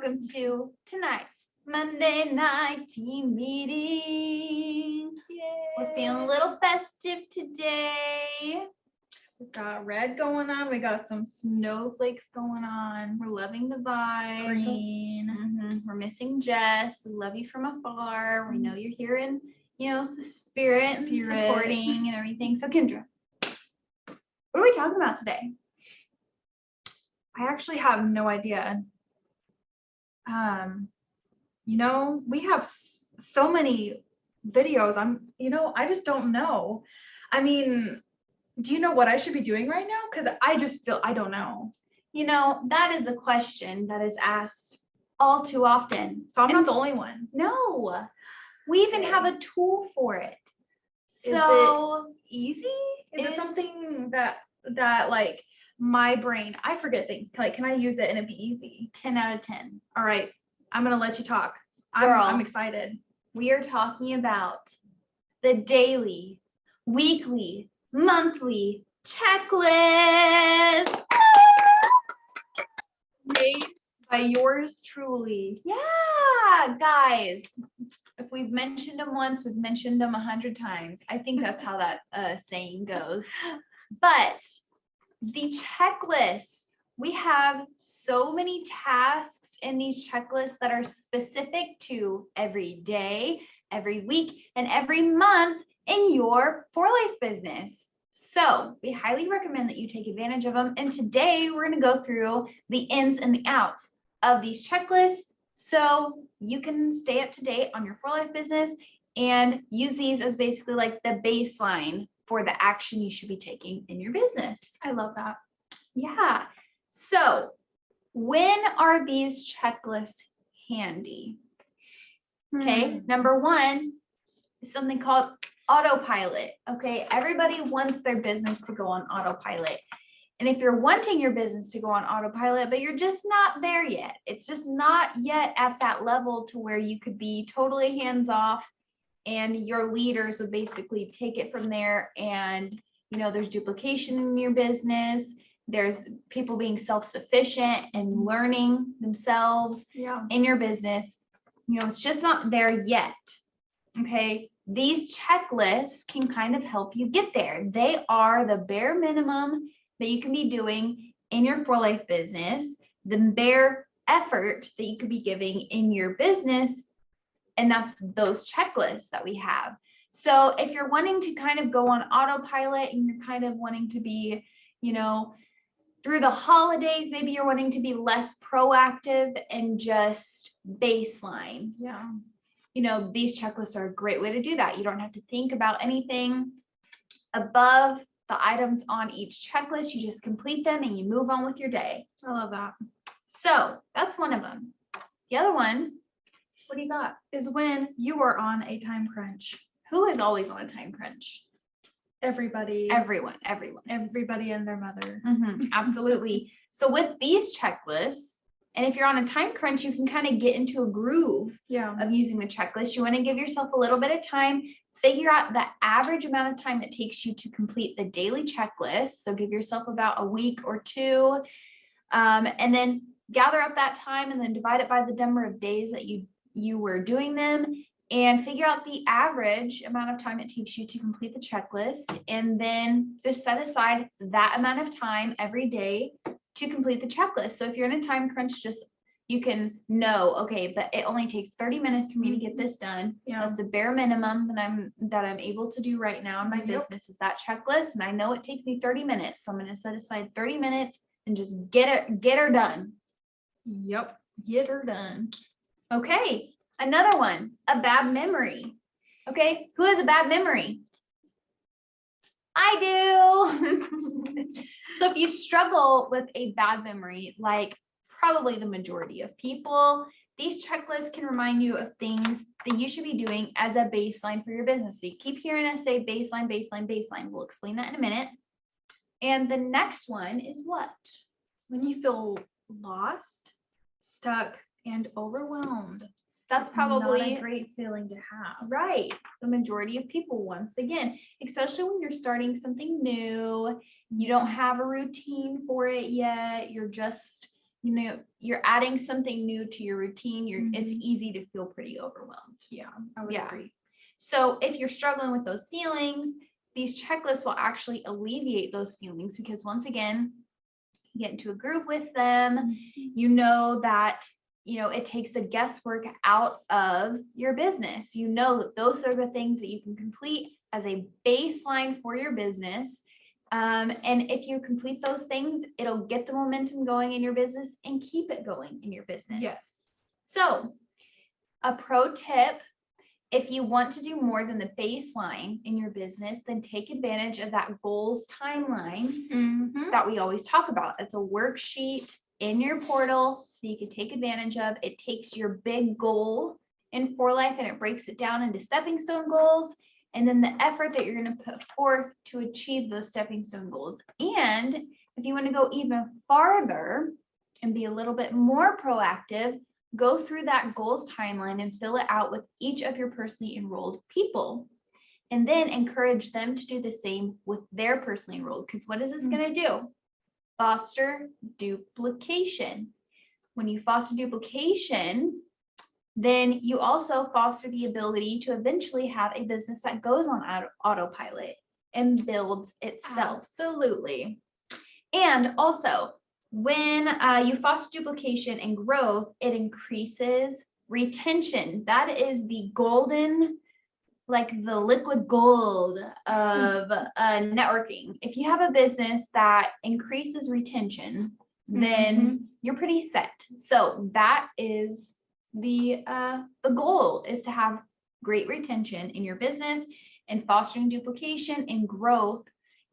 welcome to tonight's Monday night team meeting. Yay. We're feeling a little festive today. We've got red going on. We got some snowflakes going on. We're loving the vibe. Green. We're missing Jess. We love you from afar. We know you're here in, spirit and supporting and everything. So Kendra, what are we talking about today? I actually have no idea. We have so many videos. I just don't know. I mean, do you know what I should be doing right now? Because I just feel I don't know. That is a question that is asked all too often. So I'm not the only one. No, we even have a tool for it. Is So it easy? Is it something that like my brain, I forget things. Like, can I use it and it be easy? 10 out of 10. All right, I'm gonna let you talk. Girl. I'm excited. We are talking about the daily, weekly, monthly checklist. Made by yours truly. Yeah, guys. If we've mentioned them once, we've mentioned them 100 times. I think that's how that saying goes. But the checklist, we have so many tasks in these checklists that are specific to every day, every week, and every month in your For-Life business. So we highly recommend that you take advantage of them. And today we're going to go through the ins and the outs of these checklists so you can stay up to date on your For-Life business and use these as basically like the baseline for the action you should be taking in your business. I love that. Yeah. So when are these checklists handy? Okay. Number one is something called Autopilot. Okay. Everybody wants their business to go on autopilot. And if you're wanting your business to go on autopilot, but you're just not there yet, it's just not yet at that level to where you could be totally hands off and your leaders would basically take it from there. And, there's duplication in your business. There's people being self-sufficient and learning themselves in your business. It's just not there yet. Okay. These checklists can kind of help you get there. They are the bare minimum that you can be doing in your For-Life business, the bare effort that you could be giving in your business. And that's those checklists that we have. So if you're wanting to kind of go on autopilot and you're kind of wanting to be, through the holidays, maybe you're wanting to be less proactive and just baseline. Yeah. These checklists are a great way to do that. You don't have to think about anything above the items on each checklist. You just complete them and you move on with your day. I love that. So that's one of them. The other one, what do you got? Is when you are on a time crunch. Who is always on a time crunch? Everybody. Everyone. Everybody and their mother. Absolutely. So with these checklists, and if you're on a time crunch, you can kind of get into a groove of using the checklist. You want to give yourself a little bit of time, figure out the average amount of time it takes you to complete the daily checklist. So give yourself about a week or two, and then gather up that time and then divide it by the number of days that you were doing them and figure out the average amount of time it takes you to complete the checklist. And then just set aside that amount of time every day to complete the checklist. So if you're in a time crunch, you can know, okay, but it only takes 30 minutes for me to get this done. Yeah. That's the bare minimum that I'm able to do right now in my business is that checklist. And I know it takes me 30 minutes. So I'm going to set aside 30 minutes and just get her done. Yep. Get her done. Okay. Another one, a bad memory. Okay. Who has a bad memory? I do. So if you struggle with a bad memory, like probably the majority of people, these checklists can remind you of things that you should be doing as a baseline for your business. So you keep hearing us say baseline, baseline, baseline. We'll explain that in a minute. And the next one is what? When you feel lost, stuck, and overwhelmed. That's probably not a great feeling to have. Right. The majority of people, once again, especially when you're starting something new, you don't have a routine for it yet. You're just, you're adding something new to your routine, it's Mhm. easy to feel pretty overwhelmed. Yeah, I would Yeah. agree. So if you're struggling with those feelings, these checklists will actually alleviate those feelings because once again, you get into a group with them, you know that, it takes the guesswork out of your business. You know that those are the things that you can complete as a baseline for your business. And if you complete those things, it'll get the momentum going in your business and keep it going in your business. Yes. So a pro tip, if you want to do more than the baseline in your business, then take advantage of that goals timeline that we always talk about. It's a worksheet in your portal that you can take advantage of. It takes your big goal in For Life and it breaks it down into stepping stone goals and then the effort that you're going to put forth to achieve those stepping stone goals. And if you want to go even farther and be a little bit more proactive, go through that goals timeline and fill it out with each of your personally enrolled people. And then encourage them to do the same with their personally enrolled. Because what is this going to do? Foster duplication. When you foster duplication, then you also foster the ability to eventually have a business that goes on autopilot and builds itself. Absolutely. And also, when you foster duplication and growth, it increases retention. That is the golden, like the liquid gold of networking. If you have a business that increases retention, then you're pretty set. So that is the goal, is to have great retention in your business and fostering duplication and growth.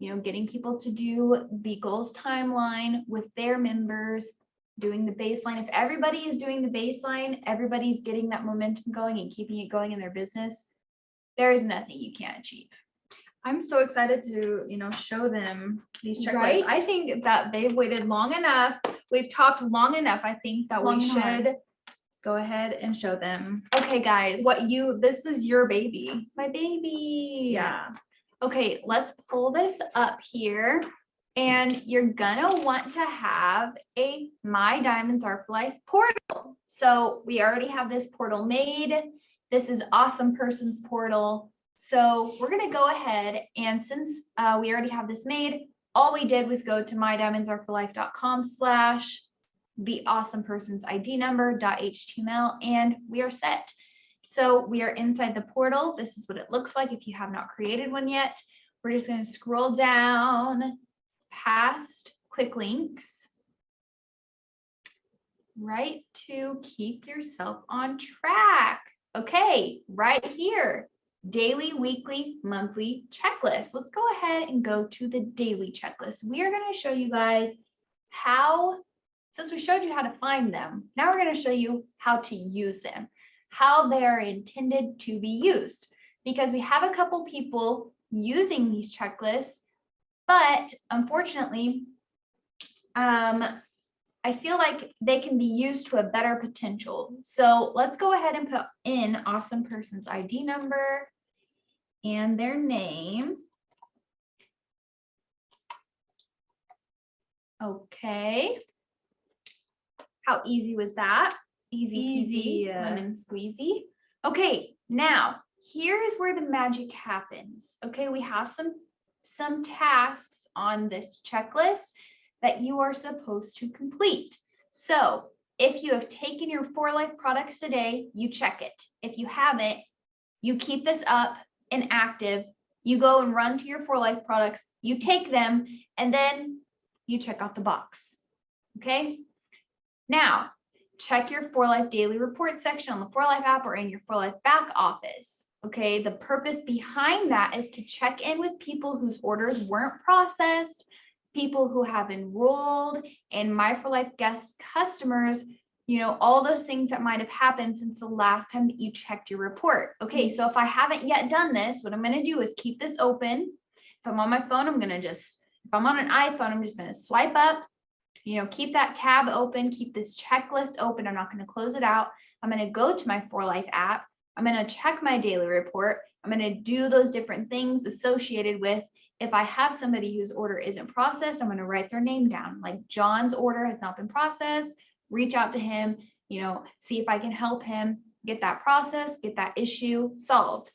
Getting people to do the goals timeline with their members, doing the baseline. If everybody is doing the baseline, everybody's getting that momentum going and keeping it going in their business, there is nothing you can't achieve. I'm so excited to, show them these checklists. Right? I think that they've waited long enough. We've talked long enough. I think that Long we and hard. should go ahead and show them Okay, guys. this is your baby. My baby. Yeah. Okay, let's pull this up here. And you're gonna want to have a My DiamondsR4Life portal. So we already have this portal made. This is Awesome Person's portal. So we're gonna go ahead and since we already have this made, all we did was go to mydiamondsr4life.com/the awesome person's ID number.html and we are set. So we are inside the portal. This is what it looks like if you have not created one yet. We're just going to scroll down past quick links right to keep yourself on track. Okay, right here, daily, weekly, monthly checklist. Let's go ahead and go to the daily checklist. We are going to show you guys how, since we showed you how to find them, now we're going to show you how to use them, how they are intended to be used, because we have a couple people using these checklists, but unfortunately, I feel like they can be used to a better potential. So let's go ahead and put in Awesome Person's ID number and their name. Okay. How easy was that? Easy peasy, lemon squeezy. Okay, now here's where the magic happens. Okay, we have some tasks on this checklist that you are supposed to complete. So if you have taken your For Life products today, you check it. If you haven't, you keep this up and active. You go and run to your For Life products, you take them, and then you check out the box. Okay, now check your For Life daily report section on the For Life app or in your For Life back office. Okay, the purpose behind that is to check in with people whose orders weren't processed, people who have enrolled, and My For Life guest customers, all those things that might have happened since the last time that you checked your report. Okay, so if I haven't yet done this, what I'm going to do is keep this open. If I'm on my phone, if I'm on an iPhone, I'm just going to swipe up, keep that tab open, keep this checklist open. I'm not going to close it out. I'm going to go to my For Life app. I'm going to check my daily report. I'm going to do those different things associated with, if I have somebody whose order isn't processed, I'm going to write their name down. Like John's order has not been processed. reach out to him, see if I can help him get that process, get that issue solved.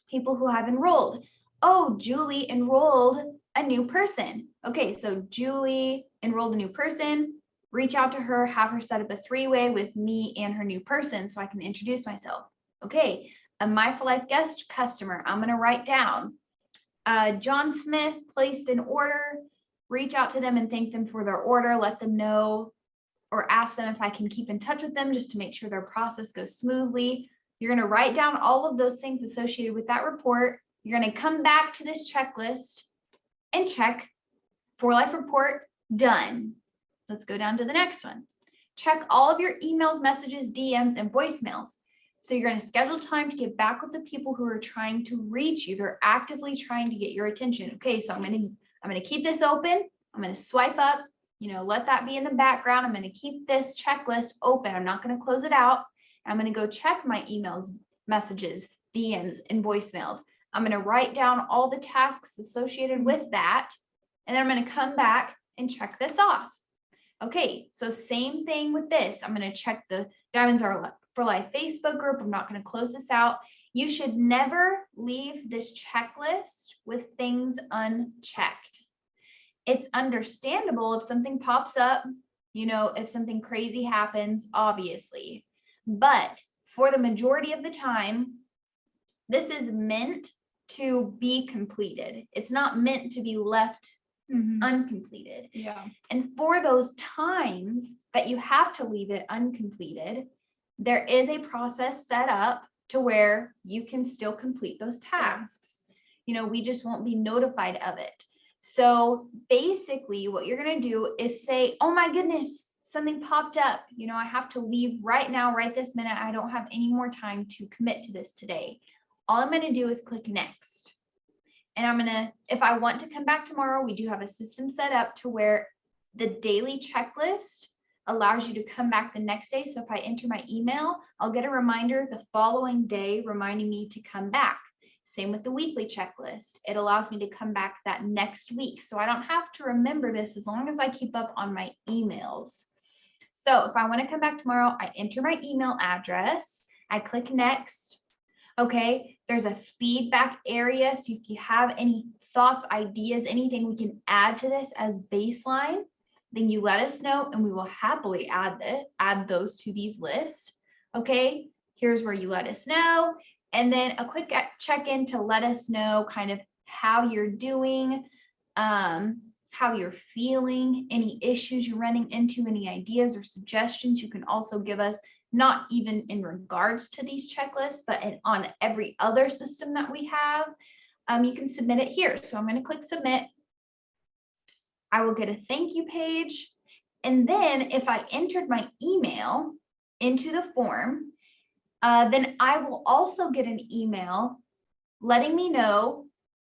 People who have enrolled. Oh, Julie enrolled a new person. Okay, so Julie enrolled a new person. Reach out to her, have her set up a 3-way with me and her new person so I can introduce myself. Okay, a My For Life guest customer, I'm going to write down. John Smith placed an order. Reach out to them and thank them for their order. Let them know or ask them if I can keep in touch with them just to make sure their process goes smoothly. You're going to write down all of those things associated with that report. You're going to come back to this checklist and check For Life report done. Let's go down to the next one. Check all of your emails, messages, DMs, and voicemails. So you're going to schedule time to get back with the people who are trying to reach you. They're actively trying to get your attention. Okay, so I'm going to keep this open. I'm going to swipe up, let that be in the background. I'm going to keep this checklist open. I'm not going to close it out. I'm going to go check my emails, messages, DMs, and voicemails. I'm going to write down all the tasks associated with that. And then I'm going to come back and check this off. Okay, so same thing with this. I'm going to check the DiamondsR4Life Facebook group. I'm not going to close this out. You should never leave this checklist with things unchecked. It's understandable if something pops up, if something crazy happens, obviously. But for the majority of the time, this is meant to be completed. It's not meant to be left uncompleted. Yeah. And for those times that you have to leave it uncompleted, there is a process set up to where you can still complete those tasks. We just won't be notified of it. So basically what you're going to do is say, oh my goodness, something popped up. I have to leave right now, right this minute. I don't have any more time to commit to this today. All I'm going to do is click next. And if I want to come back tomorrow, we do have a system set up to where the daily checklist allows you to come back the next day. So if I enter my email, I'll get a reminder the following day reminding me to come back. Same with the weekly checklist. It allows me to come back that next week. So I don't have to remember this as long as I keep up on my emails. So if I want to come back tomorrow, I enter my email address. I click next. Okay, there's a feedback area. So if you have any thoughts, ideas, anything we can add to this as baseline, then you let us know and we will happily add those to these lists. Okay, here's where you let us know. And then a quick check-in to let us know kind of how you're doing, how you're feeling, any issues you're running into, any ideas or suggestions you can also give us, not even in regards to these checklists, but on every other system that we have. You can submit it here. So I'm going to click submit. I will get a thank you page. And then if I entered my email into the form, then I will also get an email letting me know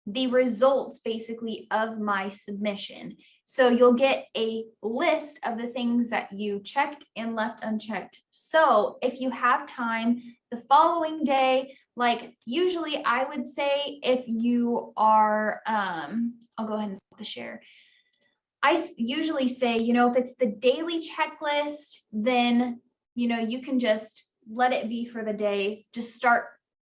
the results basically of my submission. So you'll get a list of the things that you checked and left unchecked. So if you have time the following day, like usually I would say if you are, I'll go ahead and stop the share. I usually say, if it's the daily checklist, then, you can just let it be for the day, just start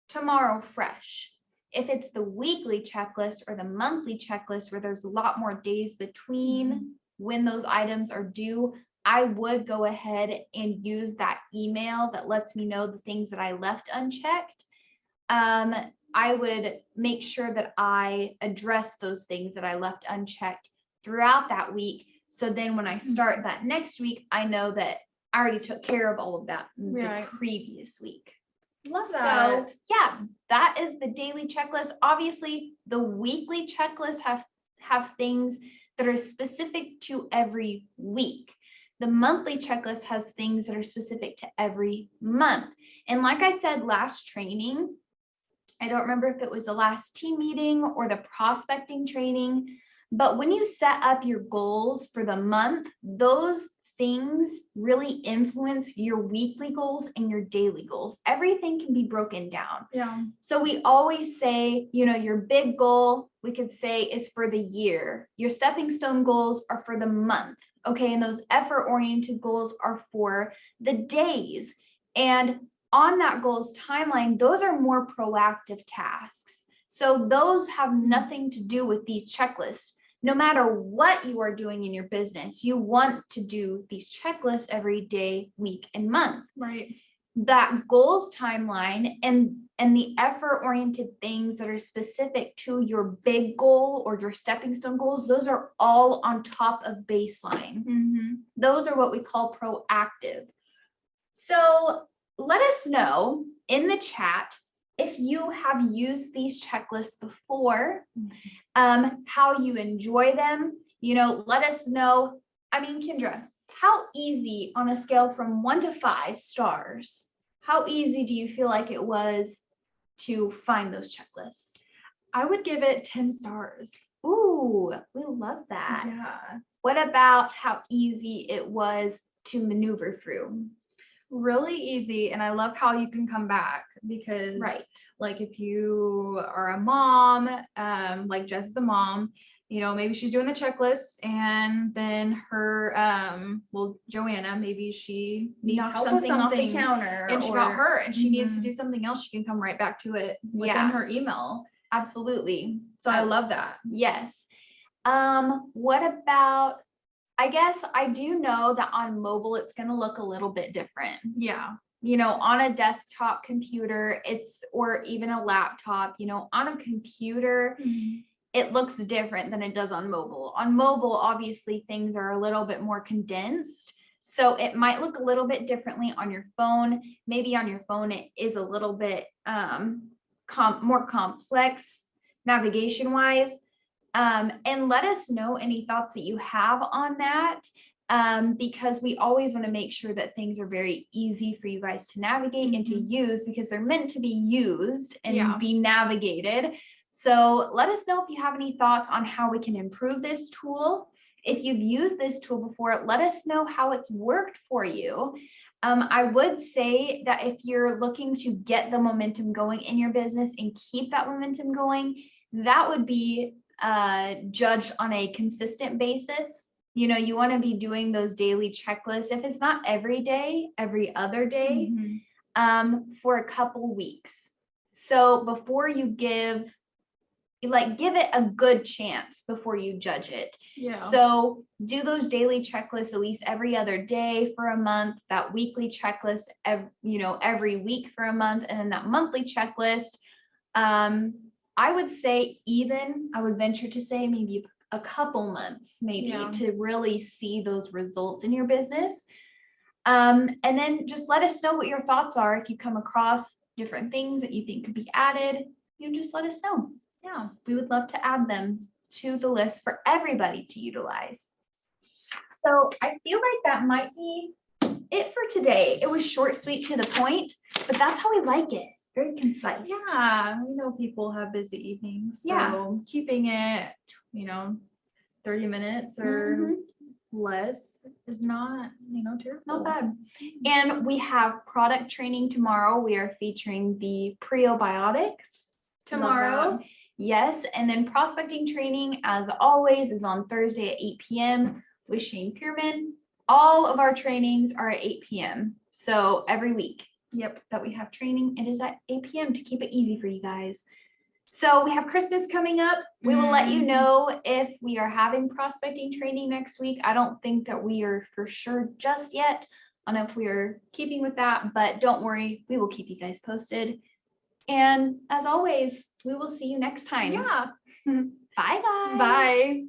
tomorrow fresh. If it's the weekly checklist or the monthly checklist where there's a lot more days between when those items are due, I would go ahead and use that email that lets me know the things that I left unchecked. I would make sure that I address those things that I left unchecked throughout that week. So then when I start that next week, I know that I already took care of all of that the previous week. Love that. So yeah, that is the daily checklist. Obviously, the weekly checklists have things that are specific to every week. The monthly checklist has things that are specific to every month. And like I said, last training, I don't remember if it was the last team meeting or the prospecting training, but when you set up your goals for the month, those things really influence your weekly goals and your daily goals. Everything can be broken down. Yeah. So we always say, your big goal, we could say, is for the year. Your stepping stone goals are for the month. Okay. And those effort-oriented goals are for the days. And on that goals timeline, those are more proactive tasks. So those have nothing to do with these checklists. No matter what you are doing in your business, you want to do these checklists every day, week, and month. Right. That goals timeline and the effort-oriented things that are specific to your big goal or your stepping stone goals, those are all on top of baseline. Mm-hmm. Those are what we call proactive. So let us know in the chat if you have used these checklists before, how you enjoy them. Let us know. I mean, Kendra, how easy on a scale from 1 to 5 stars, how easy do you feel like it was to find those checklists? I would give it 10 stars. Ooh, we love that. Yeah. What about how easy it was to maneuver through? Really easy. And I love how you can come back because Right. like if you are a mom, like Jess is a mom, maybe she's doing the checklist and then her, Joanna, maybe she needs Knock help with something off the something counter, and she got hurt and she needs to do something else. She can come right back to it within Yeah. her email. Absolutely. So I love that. Yes. What about, I guess I do know that on mobile, it's going to look a little bit different. Yeah. On a desktop computer, or even a laptop, on a computer, it looks different than it does on mobile. On mobile, obviously things are a little bit more condensed. So it might look a little bit differently on your phone. Maybe on your phone, it is a little bit more complex navigation wise. And let us know any thoughts that you have on that, because we always want to make sure that things are very easy for you guys to navigate and to use, because they're meant to be used and be navigated. So let us know if you have any thoughts on how we can improve this tool. If you've used this tool before, let us know how it's worked for you. I would say that if you're looking to get the momentum going in your business and keep that momentum going, that would be judged on a consistent basis. You want to be doing those daily checklists. If it's not every day, every other day, for a couple weeks. So before you give it a good chance before you judge it. Yeah. So do those daily checklists at least every other day for a month, that weekly checklist, every week for a month, and then that monthly checklist. I would say I would venture to say maybe a couple months, to really see those results in your business. And then just let us know what your thoughts are. If you come across different things that you think could be added, just let us know. Yeah, we would love to add them to the list for everybody to utilize. So I feel like that might be it for today. It was short, sweet, to the point, but that's how we like it. Very concise. Yeah, people have busy evenings. So keeping it, 30 minutes or less is not, terrible. Not bad. And we have product training tomorrow. We are featuring the prebiotics tomorrow. Yes. And then prospecting training, as always, is on Thursday at 8 p.m. with Shane Pierman. All of our trainings are at 8 p.m. So every week. Yep, that we have training. It is at 8 p.m. to keep it easy for you guys. So we have Christmas coming up. We will let you know if we are having prospecting training next week. I don't think that we are for sure just yet on if we are keeping with that, but don't worry, we will keep you guys posted. And as always, we will see you next time. Yeah. Bye, guys. Bye.